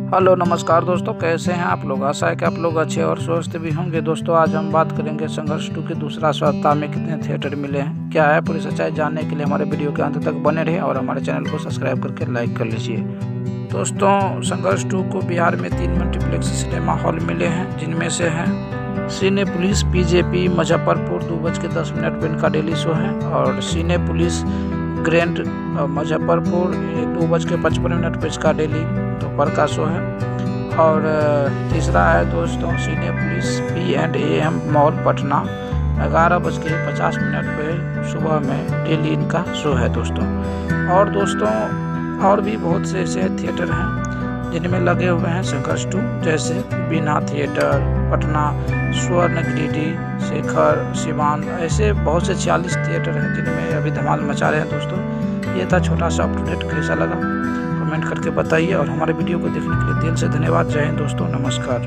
Hello नमस्कार दोस्तों, कैसे हैं आप लोग। आशा है कि आप लोग अच्छे और स्वस्थ भी होंगे। दोस्तों आज हम बात करेंगे संघर्ष 2 के दूसरा सप्ताह में कितने थिएटर मिले हैं, क्या है पूरी सच्चाई जानने के लिए हमारे वीडियो के अंत तक बने रहे और हमारे चैनल को सब्सक्राइब करके लाइक कर लीजिए। दोस्तों संघर्ष 2 को बिहार में 3 मल्टीप्लेक्स सिनेमा हॉल मिले हैं, जिनमें से हैं सिनेपोलिस पीजेपी मुजफ्फरपुर 2:10 पर इनका डेली शो है, और सिनेपोलिस ग्रैंड मुजफ्फरपुर 2:55 पर इसका डेली दोपहर का शो है। और तीसरा है दोस्तों सिनेपोलिस P&AM मॉल पटना 11:50 पे सुबह में डेली इनका शो है दोस्तों। और दोस्तों और भी बहुत से ऐसे थिएटर हैं जिनमें लगे हुए हैं संघर्ष 2, जैसे बीना थिएटर पटना, स्वर्णगिरी, शेखर, सिवान, ऐसे बहुत से 40 थिएटर हैं जिनमें अभी धमाल मचा रहे हैं दोस्तों। ये था छोटा सा अपडेट, कैसा लगा कमेंट करके बताइए, और हमारे वीडियो को देखने के लिए दिल से धन्यवाद। जय हिंद दोस्तों, नमस्कार।